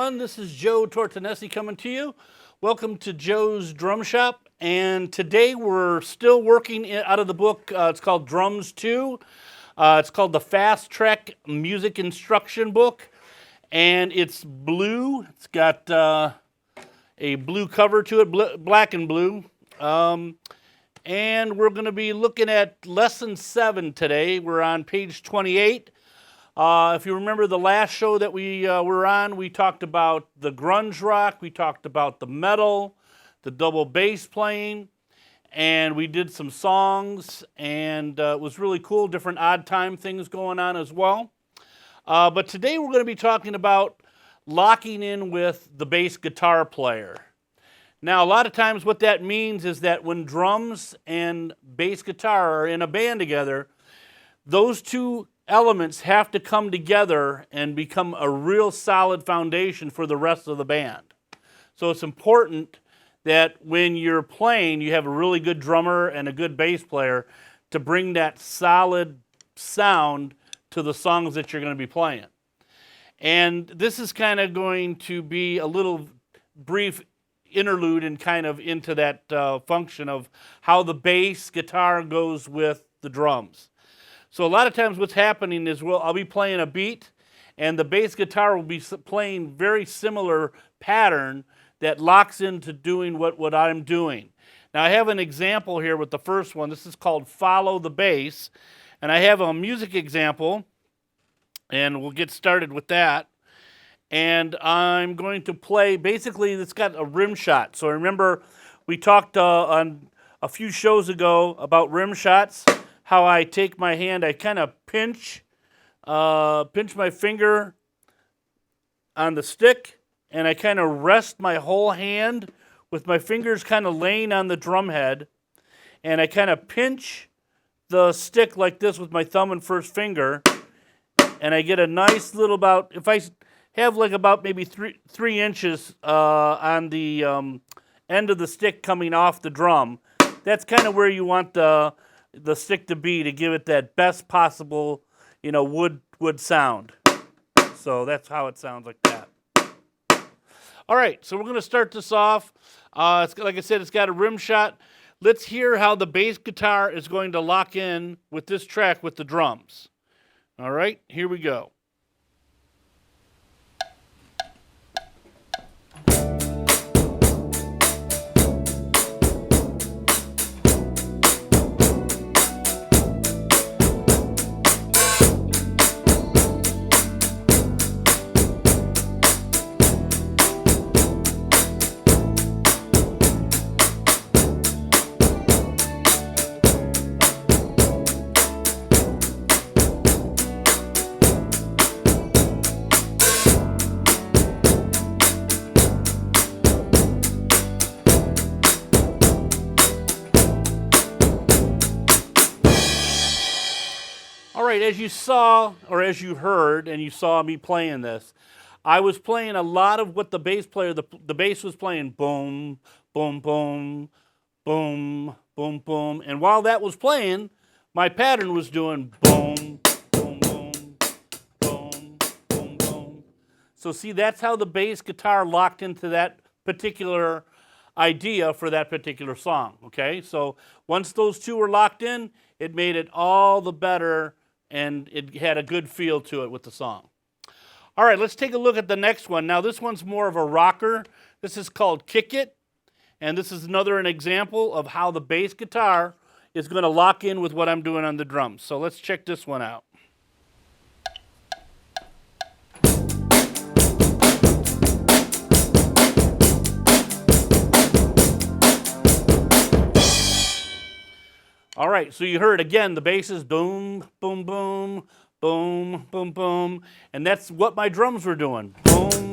everyone. This is Joe Tortonesi coming to you. Welcome to Joe's Drum Shop. And today we're still working out of the book. It's called Drums 2. It's called the Fast Track Music Instruction Book. And it's blue. It's got a blue cover to it, black and blue. And we're going to be looking at Lesson 7 today. We're on page 28. If you remember the last show that we were on, we talked about the grunge rock, we talked about the metal, the double bass playing, and we did some songs, and it was really cool, different odd time things going on as well. But today we're going to be talking about locking in with the bass guitar player. Now, a lot of times what that means is that when drums and bass guitar are in a band together, those two elements have to come together and become a real solid foundation for the rest of the band. So it's important that when you're playing, you have a really good drummer and a good bass player to bring that solid sound to the songs that you're going to be playing. And this is kind of going to be a little brief interlude and kind of into that function of how the bass guitar goes with the drums. So a lot of times what's happening is I'll be playing a beat and the bass guitar will be playing very similar pattern that locks into doing what I'm doing. Now I have an example here with the first one. This is called Follow the Bass. And I have a music example and we'll get started with that. And I'm going to play, basically it's got a rim shot. So remember we talked on a few shows ago about rim shots. How I take my hand, I kind of pinch my finger on the stick, and I kind of rest my whole hand with my fingers kind of laying on the drum head, and I kind of pinch the stick like this with my thumb and first finger, and I get a nice little if I have like about maybe three inches on the end of the stick coming off the drum, that's kind of where you want the stick to be to give it that best possible, wood sound. So that's how it sounds like that. All right, so we're going to start this off. Like I said, it's got a rim shot. Let's hear how the bass guitar is going to lock in with this track with the drums. All right, here we go. All right, as you saw, or as you heard, and you saw me playing this, I was playing a lot of what the bass player, the bass was playing boom, boom, boom, boom, boom, boom. And while that was playing, my pattern was doing boom, boom, boom, boom, boom, boom. So see, that's how the bass guitar locked into that particular idea for that particular song, okay? So once those two were locked in, it made it all the better and it had a good feel to it with the song. All right, let's take a look at the next one. Now this one's more of a rocker. This is called Kick It, and this is an example of how the bass guitar is going to lock in with what I'm doing on the drums. So let's check this one out. All right, so you heard again, the bass is boom, boom, boom, boom, boom, boom, and that's what my drums were doing. Boom,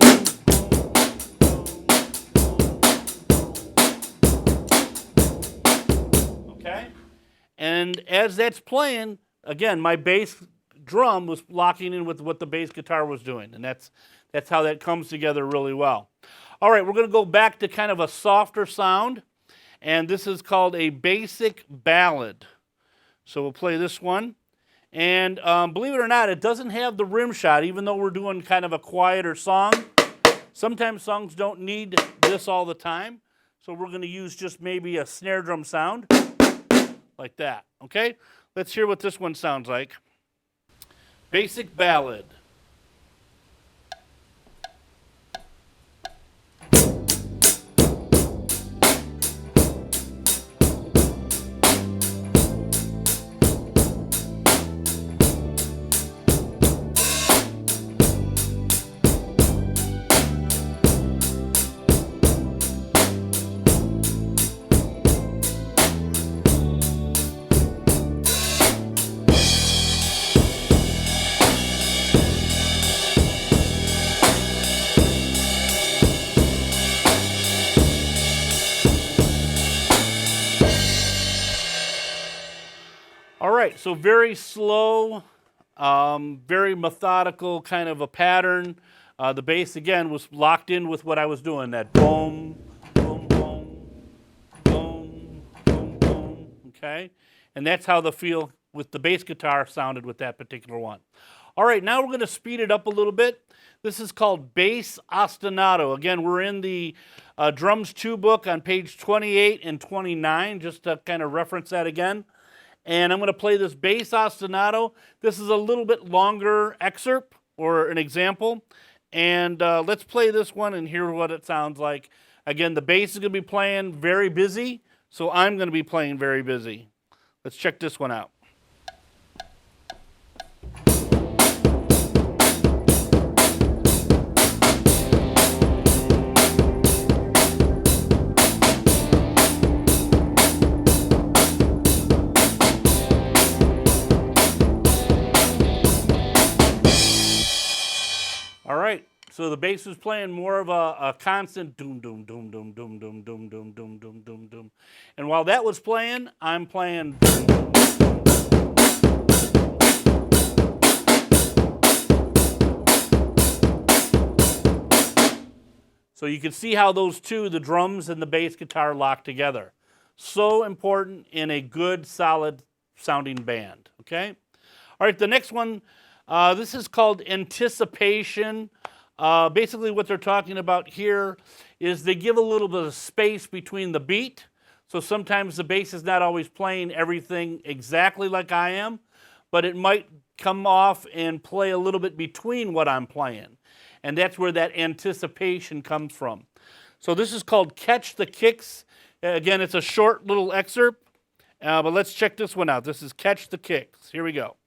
okay? And as that's playing, again, my bass drum was locking in with what the bass guitar was doing, and that's how that comes together really well. All right, we're going to go back to kind of a softer sound. And this is called a basic ballad. So we'll play this one. And believe it or not, it doesn't have the rim shot, even though we're doing kind of a quieter song. Sometimes songs don't need this all the time, so we're going to use just maybe a snare drum sound like that, okay? Let's hear what this one sounds like. Basic ballad. All right, so very slow, very methodical kind of a pattern. The bass, again, was locked in with what I was doing, that boom, boom, boom, boom, boom, boom, okay? And that's how the feel with the bass guitar sounded with that particular one. All right, now we're going to speed it up a little bit. This is called bass ostinato. Again, we're in the Drums 2 book on page 28 and 29, just to kind of reference that again. And I'm going to play this bass ostinato. This is a little bit longer excerpt or an example. And let's play this one and hear what it sounds like. Again, the bass is going to be playing very busy, so I'm going to be playing very busy. Let's check this one out. All right, so the bass is playing more of a constant doom, doom, doom, doom, doom, doom, doom, doom, doom, doom, doom, doom. And while that was playing, I'm playing. So you can see how those two, the drums and the bass guitar, lock together. So important in a good, solid sounding band, okay? All right, the next one, this is called anticipation. Basically what they're talking about here is they give a little bit of space between the beat. So sometimes the bass is not always playing everything exactly like I am, but it might come off and play a little bit between what I'm playing. And that's where that anticipation comes from. So this is called Catch the Kicks. Again, it's a short little excerpt, but let's check this one out. This is Catch the Kicks. Here we go.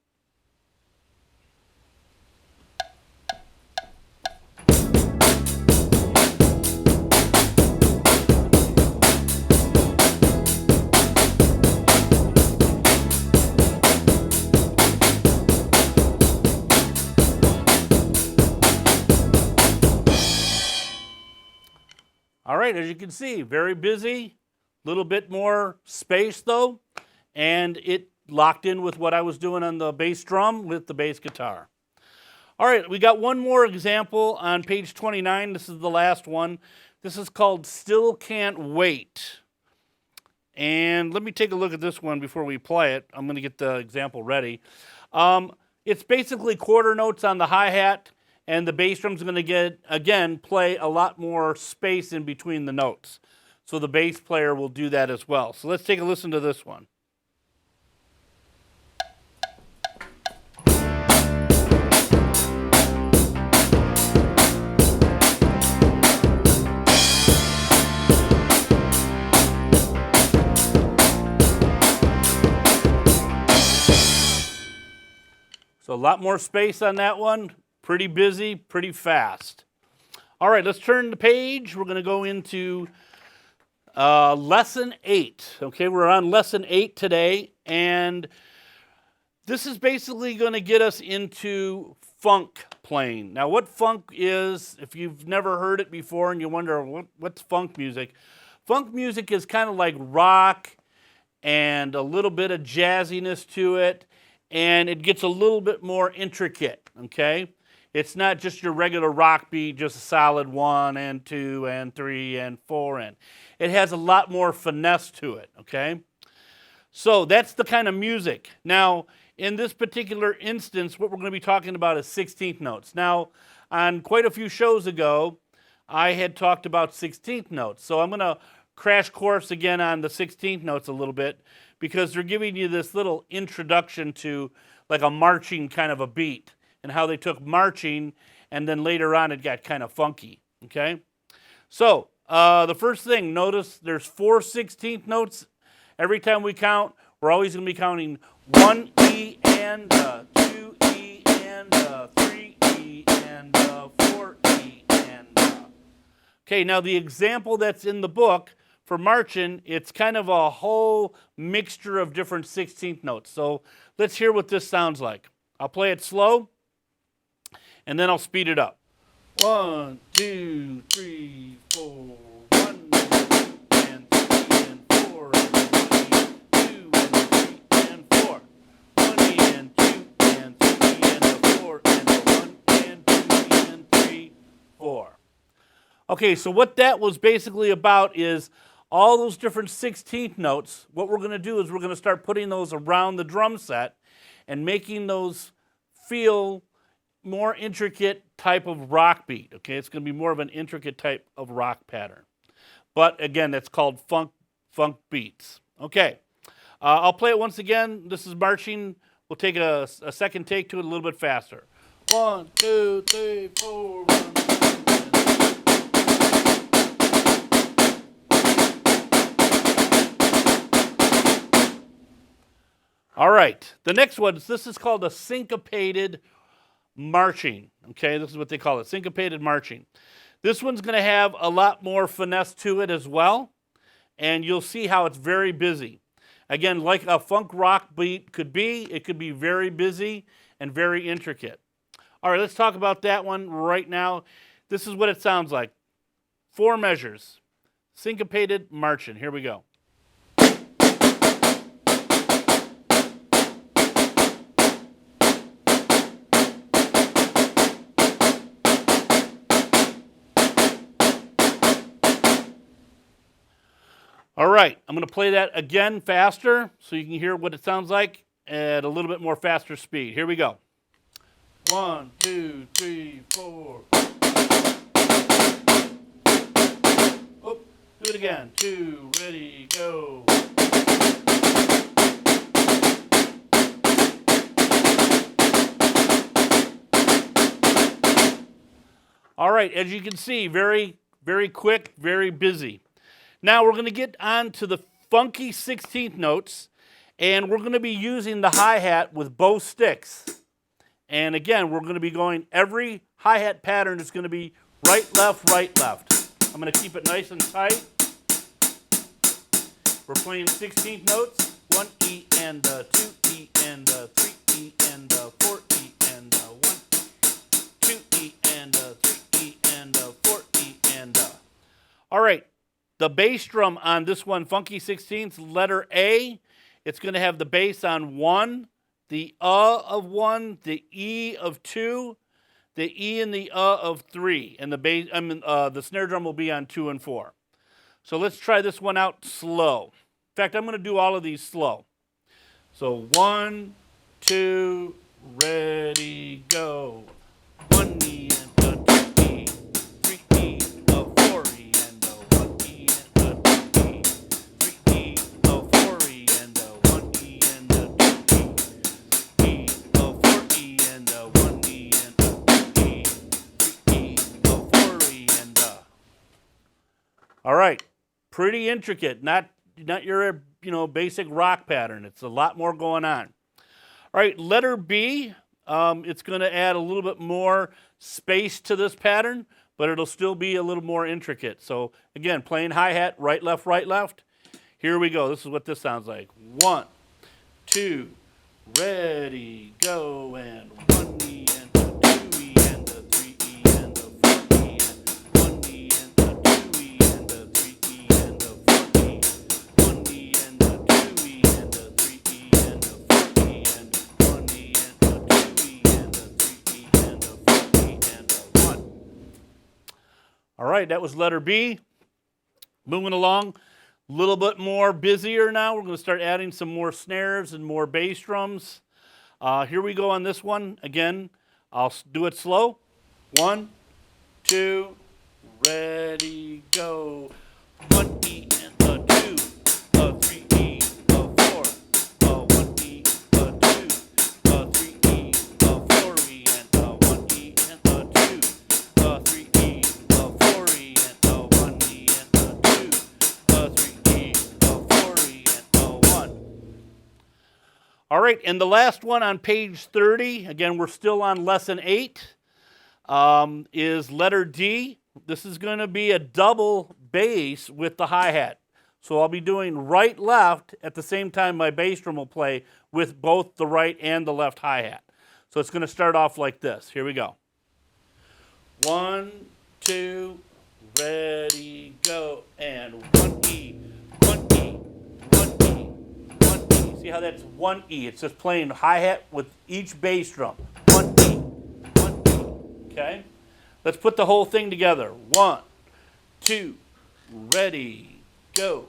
All right, as you can see, very busy, a little bit more space though, and it locked in with what I was doing on the bass drum with the bass guitar. All right, we got one more example on page 29. This is the last one. This is called Still Can't Wait. And let me take a look at this one before we play it. I'm going to get the example ready. It's basically quarter notes on the hi-hat, and the bass drum's going to again play a lot more space in between the notes. So the bass player will do that as well. So let's take a listen to this one. So a lot more space on that one. Pretty busy, pretty fast. All right, let's turn the page. We're going to go into lesson 8. Okay, we're on lesson 8 today, and this is basically going to get us into funk playing. Now, what funk is, if you've never heard it before and you wonder what's funk music is kind of like rock and a little bit of jazziness to it, and it gets a little bit more intricate, okay? It's not just your regular rock beat, just a solid 1 and 2 and 3 and 4 and. It has a lot more finesse to it, okay? So that's the kind of music. Now, in this particular instance, what we're going to be talking about is 16th notes. Now, on quite a few shows ago, I had talked about 16th notes. So I'm going to crash course again on the 16th notes a little bit because they're giving you this little introduction to like a marching kind of a beat and how they took marching and then later on it got kind of funky, okay? So the first thing, notice there's 4 16th notes. Every time we count, we're always going to be counting 1 E and 2 E and 3 E and 4 E and Okay, now the example that's in the book for marching, it's kind of a whole mixture of different 16th notes. So let's hear what this sounds like. I'll play it slow, and then I'll speed it up. 1, 2, 3, 4. 1, 2, and 3, and 4. 2, and 3, and 4. 1, and 2, and 3, and 4, and 1, and 2, and 3, 4. Okay, so what that was basically about is all those different 16th notes. What we're going to do is we're going to start putting those around the drum set and making those feel more intricate type of rock beat. Okay, it's going to be more of an intricate type of rock pattern. But again, that's called funk beats. Okay, I'll play it once again. This is marching. We'll take a second take to it a little bit faster. 1, 2, 3, 4. 1, 2, All right, the next one, this is called a syncopated marching. Okay, this is what they call it, syncopated marching. This one's going to have a lot more finesse to it as well, and you'll see how it's very busy. Again, like a funk rock beat could be, it could be very busy and very intricate. All right, let's talk about that one right now. This is what it sounds like. 4 measures, syncopated marching. Here we go. All right, I'm going to play that again faster so you can hear what it sounds like at a little bit more faster speed. Here we go. 1, 2, 3, 4. Oh, do it again. 2, ready, go. All right, as you can see, very, very quick, very busy. Now we're going to get on to the funky 16th notes, and we're going to be using the hi-hat with both sticks. And again, we're going to be going, every hi-hat pattern is going to be right, left, right, left. I'm going to keep it nice and tight. We're playing 16th notes, 1 E and 2 E and 3 E and 4 E and 1, 2 E and 3 E and 4 E and All right. The bass drum on this one, Funky 16th, letter A, it's going to have the bass on 1, the of 1, the E of 2, the E and the of 3, and the bass, the snare drum will be on 2 and 4. So let's try this one out slow. In fact, I'm going to do all of these slow. So 1, 2, ready, go. 1 E and 2 E, 3 E, 4 E and 1 E and 2 E, 3 E, 4 E and 1 E and 2 E, 4 E and 1 E and 2 E, 3 E, 4 E and All right, pretty intricate, not your basic rock pattern. It's a lot more going on. All right, letter B, it's going to add a little bit more space to this pattern, but it'll still be a little more intricate. So again, playing hi-hat, right, left, right, left. Here we go. This is what this sounds like. 1, 2, ready, go, and 1 E and 2 E and 3 E and 4 E and 1 E and 2 E and 3 E and 4 E, 1 E and 2 E and 3 E and 4 E and 1 E and 2 E and 3 E and 4 E and 1. All right, that was letter B. Moving along, a little bit more busier now. We're going to start adding some more snares and more bass drums. Here we go on this one. Again, I'll do it slow. 1, 2, ready, go. 1 E and a 2, a 3 E, a 4, a 1 E, a 2, a 3 E, a 4 E, and a 1 E and a 2, a 3 E, a 4 E, and a 1 E and a 2, a 3 E, a 4 E, and a 1. All right, and the last one on page 30, again, we're still on lesson 8, is letter D. This is going to be a double bass with the hi-hat. So I'll be doing right, left at the same time my bass drum will play with both the right and the left hi-hat. So it's going to start off like this. Here we go. 1, 2, ready, go, and 1 E, 1 E, 1 E, 1 E. See how that's 1 E? It's just playing hi-hat with each bass drum. 1 E, 1 E, okay? Let's put the whole thing together. 1, 2, ready, go.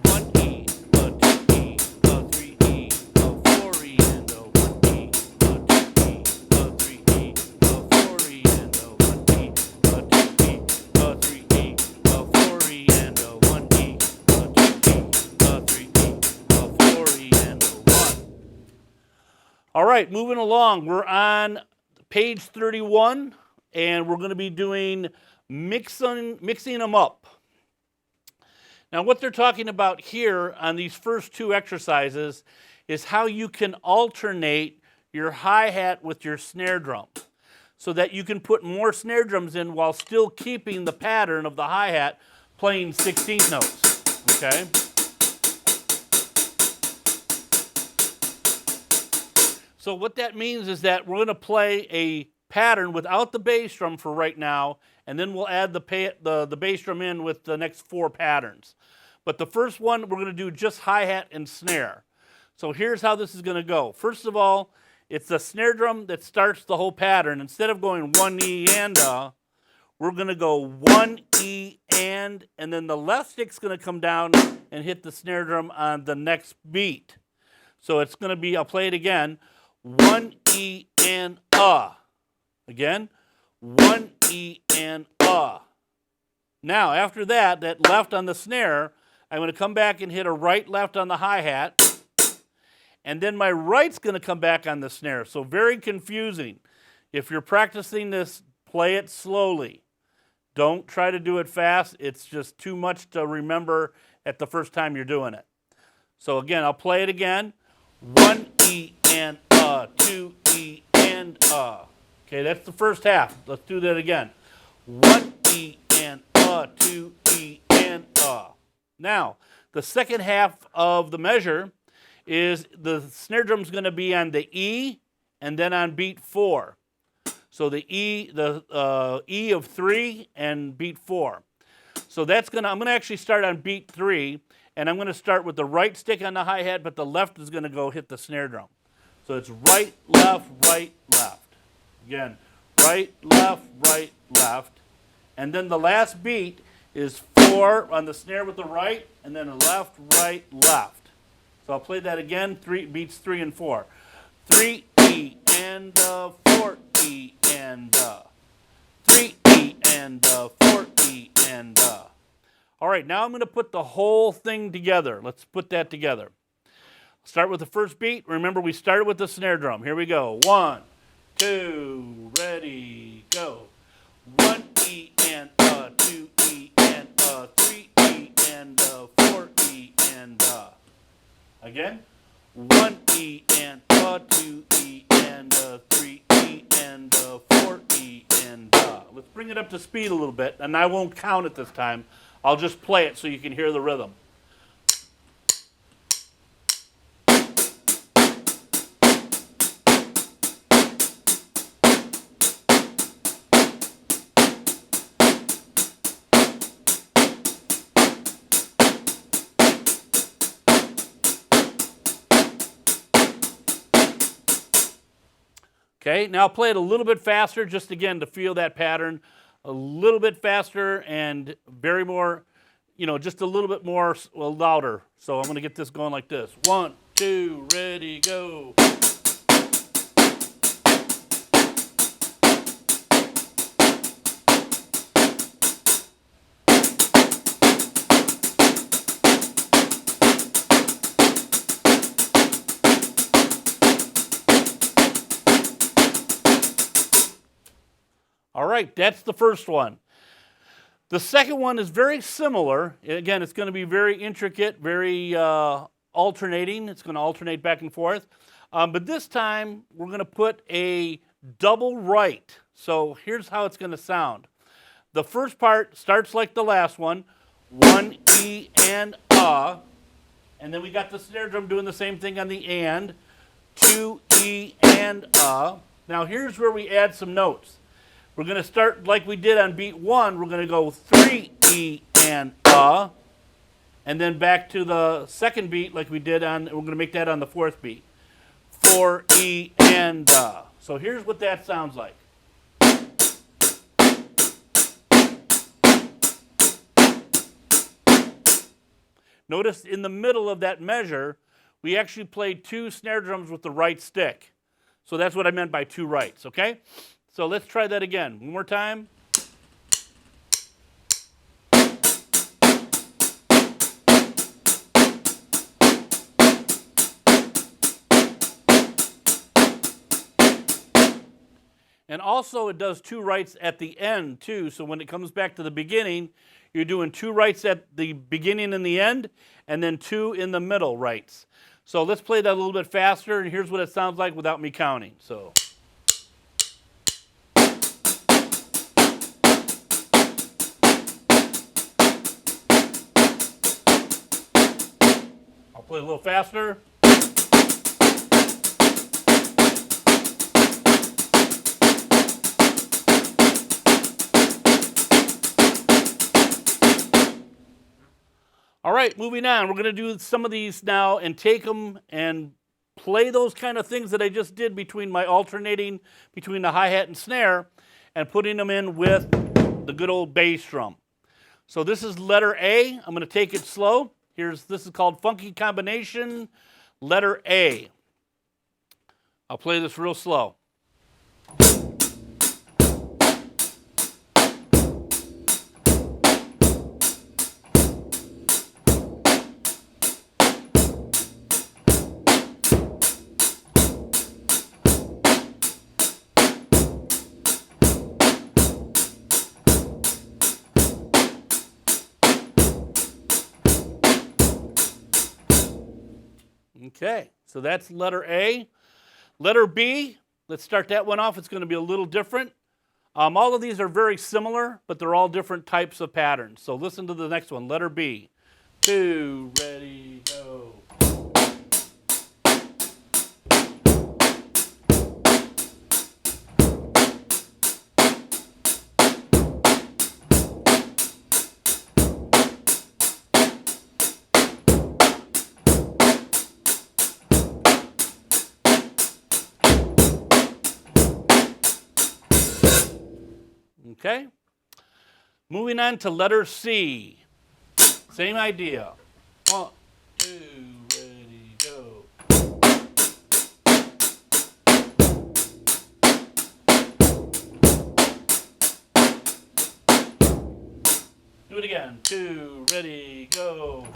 1 E, a 2 E, a 3 E, a 4 E, and a 1 E, a 2 E, a 3 E, a 4 E, and a 1 E, a 2 E, a 3 E, a 4 E, and a 1 E, a 2 E, a 3 E, a 4 E, and a 1. All right, moving along. We're on page 31. And we're going to be doing mixing them up. Now what they're talking about here on these first two exercises is how you can alternate your hi-hat with your snare drum so that you can put more snare drums in while still keeping the pattern of the hi-hat playing 16th notes, okay? So what that means is that we're going to play a pattern without the bass drum for right now, and then we'll add the bass drum in with the next 4 patterns. But the first one, we're going to do just hi-hat and snare. So here's how this is going to go. First of all, it's the snare drum that starts the whole pattern. Instead of going 1 E and a, we're going to go 1 E and then the left stick's going to come down and hit the snare drum on the next beat. So it's going to be, I'll play it again, 1 E and a. Again, 1 E and a. Now, after that left on the snare, I'm going to come back and hit a right, left on the hi-hat, and then my right's going to come back on the snare. So very confusing. If you're practicing this, play it slowly. Don't try to do it fast. It's just too much to remember at the first time you're doing it. So again, I'll play it again. 1 E and a, 2 E and a. Okay, that's the first half. Let's do that again. 1 E and a, 2 E and a. Now, the second half of the measure is the snare drum's going to be on the E and then on beat 4. So the E of 3 and beat 4. So that's I'm going to actually start on beat 3, and I'm going to start with the right stick on the hi-hat, but the left is going to go hit the snare drum. So it's right, left, right, left. Again, right, left, and then the last beat is 4 on the snare with the right, and then left, right, left. So I'll play that again, beats 3 and 4. 3 E and 4 E and 3 E and 4 E and All right, now I'm going to put the whole thing together. Let's put that together. Start with the first beat. Remember, we started with the snare drum. Here we go. 1, 2, ready, go. 1 E and a, 2 E and a, 3 E and a, 4 E and a. Again. 1 E and a, 2 E and a, 3 E and a, 4 E and a. Let's bring it up to speed a little bit, and I won't count it this time. I'll just play it so you can hear the rhythm. Okay, now I'll play it a little bit faster, just again to feel that pattern. A little bit faster and very more, just a little bit more louder. So I'm going to get this going like this. 1, 2, ready, go. right, that's the first one. The second one is very similar. Again, it's going to be very intricate, very alternating. It's going to alternate back and forth. But this time, we're going to put a double right. So here's how it's going to sound. The first part starts like the last one, 1 E and and then we got the snare drum doing the same thing on the and, 2 E and Now here's where we add some notes. We're going to start like we did on beat 1. We're going to go 3 E and then back to the second beat like we did on, we're going to make that on the fourth beat. 4 E and So here's what that sounds like. Notice in the middle of that measure, we actually played 2 snare drums with the right stick. So that's what I meant by 2 rights, okay? So let's try that again. One more time. And also it does 2 rights at the end too, so when it comes back to the beginning, you're doing 2 rights at the beginning and the end, and then 2 in the middle rights. So let's play that a little bit faster, and here's what it sounds like without me counting. So. I'll play a little faster. All right, moving on. We're going to do some of these now and take them and play those kind of things that I just did between my alternating between the hi-hat and snare and putting them in with the good old bass drum. So this is letter A. I'm going to take it slow. This is called Funky Combination, letter A. I'll play this real slow. Okay, so that's letter A. Letter B, let's start that one off. It's going to be a little different. All of these are very similar, but they're all different types of patterns. So listen to the next one, letter B. 2, ready, go. Okay, moving on to letter C. Same idea. 1, 2, ready, go. Do it again. 2, ready, go.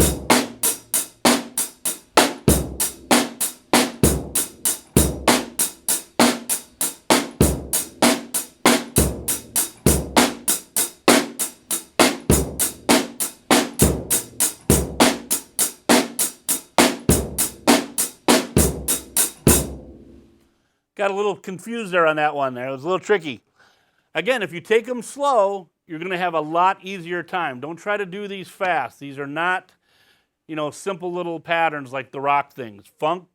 Got a little confused there on that one there. It was a little tricky. Again, if you take them slow, you're going to have a lot easier time. Don't try to do these fast. These are not, simple little patterns like the rock things. Funk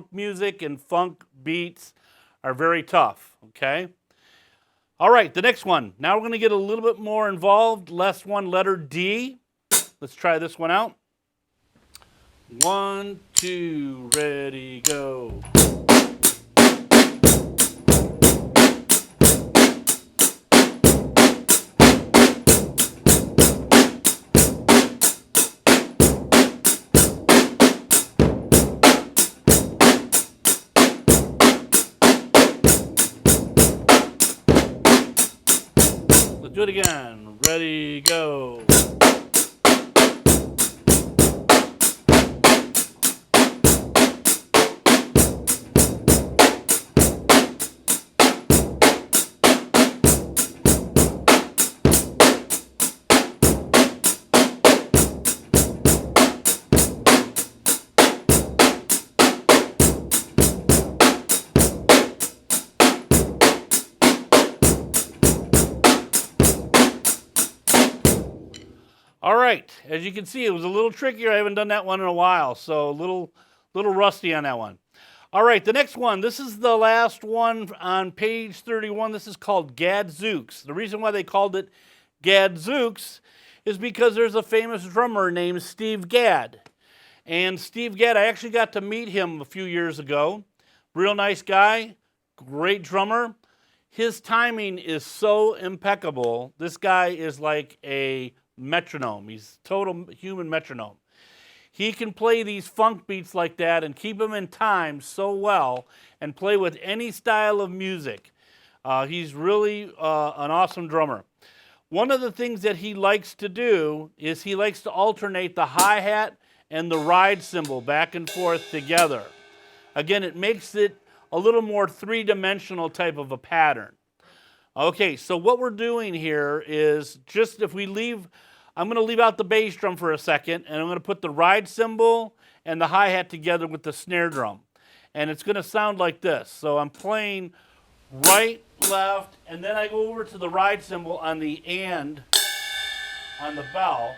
music and funk beats are very tough, okay? All right, the next one. Now we're going to get a little bit more involved. Last one, letter D. Let's try this one out. 1, 2, ready, go. Do it again. Ready, go. All right, as you can see, it was a little trickier. I haven't done that one in a while, so a little rusty on that one. All right, the next one, this is the last one on page 31. This is called Gadzooks. The reason why they called it Gadzooks is because there's a famous drummer named Steve Gadd. And Steve Gadd, I actually got to meet him a few years ago. Real nice guy, great drummer. His timing is so impeccable. This guy is like a metronome. He's total human metronome. He can play these funk beats like that and keep them in time so well and play with any style of music. He's really an awesome drummer. One of the things that he likes to do is he likes to alternate the hi-hat and the ride cymbal back and forth together. Again, it makes it a little more three-dimensional type of a pattern. Okay, so what we're doing here is just if we leave, I'm going to leave out the bass drum for a second, and I'm going to put the ride cymbal and the hi-hat together with the snare drum. And it's going to sound like this. So I'm playing right, left, and then I go over to the ride cymbal on the and on the bell,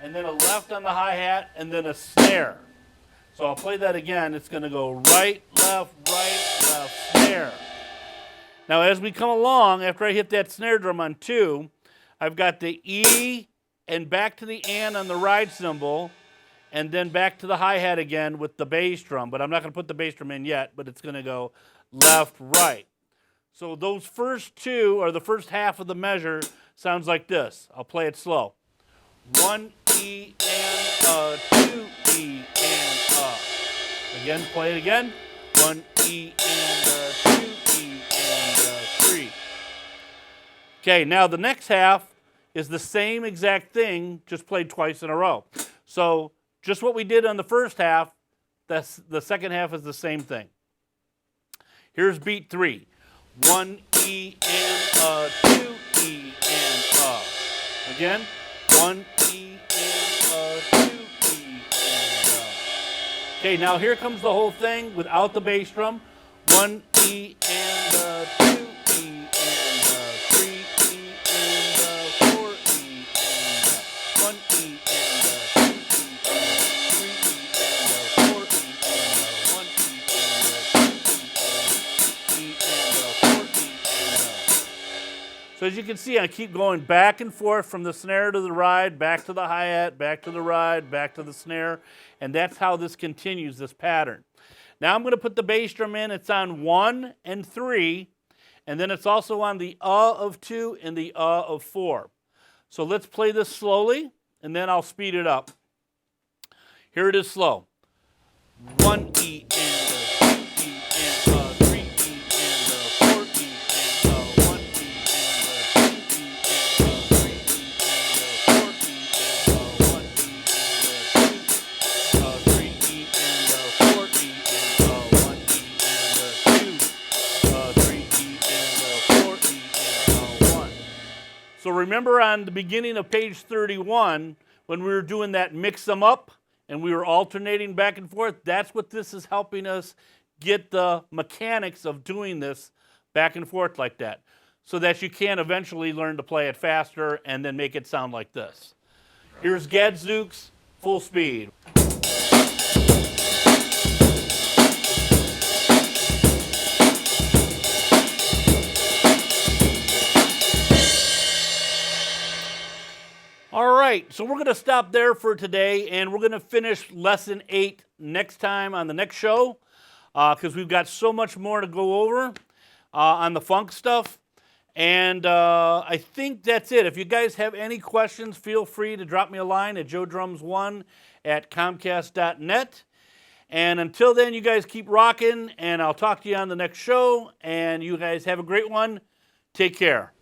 and then a left on the hi-hat, and then a snare. So I'll play that again. It's going to go right, left, snare. Now as we come along, after I hit that snare drum on 2, I've got the E and back to the and on the ride cymbal, and then back to the hi-hat again with the bass drum. But I'm not going to put the bass drum in yet, but it's going to go left, right. So those first two, or the first half of the measure, sounds like this. I'll play it slow. 1 E and a, 2 E and a. Again, play it again. 1 E and a, 2 E and a, 3. Okay, now the next half is the same exact thing, just played twice in a row. So just what we did on the first half, the second half is the same thing. Here's beat 3. 1 E and a, 2 E and a. Again, 1 E and a, 2 E and a. Okay, now here comes the whole thing without the bass drum. 1 E and a, 2 E and a, 3 E and a, 4 E and a, 1 E and a, 2 E and a, 3 E and a, 4 E and a, 1 E and a, 2 E and a, 4 E and a. So as you can see, I keep going back and forth from the snare to the ride, back to the hi-hat, back to the ride, back to the snare, and that's how this continues, this pattern. Now I'm going to put the bass drum in. It's on 1 and 3, and then it's also on the of 2 and the of 4. So let's play this slowly, and then I'll speed it up. Here it is slow. 1 E and a, 2 E and a, 3 E and a, 4 E and a, 1 E and a, 2 E and a, 3 E and a, 4 E and a, 1 E and a, 2 3 E and a, 4 E and a, 1 E and a, 2 3 E and a, 4 E and a, 1. So remember on the beginning of page 31 when we were doing that mix them up and we were alternating back and forth, that's what this is helping us get the mechanics of doing this back and forth like that, so that you can eventually learn to play it faster and then make it sound like this. Here's Gadzooks, full speed. All right, so we're going to stop there for today, and we're going to finish Lesson 8 next time on the next show, because we've got so much more to go over on the funk stuff. And I think that's it. If you guys have any questions, feel free to drop me a line at joedrums1@comcast.net. And until then, you guys keep rocking, and I'll talk to you on the next show. And you guys have a great one. Take care.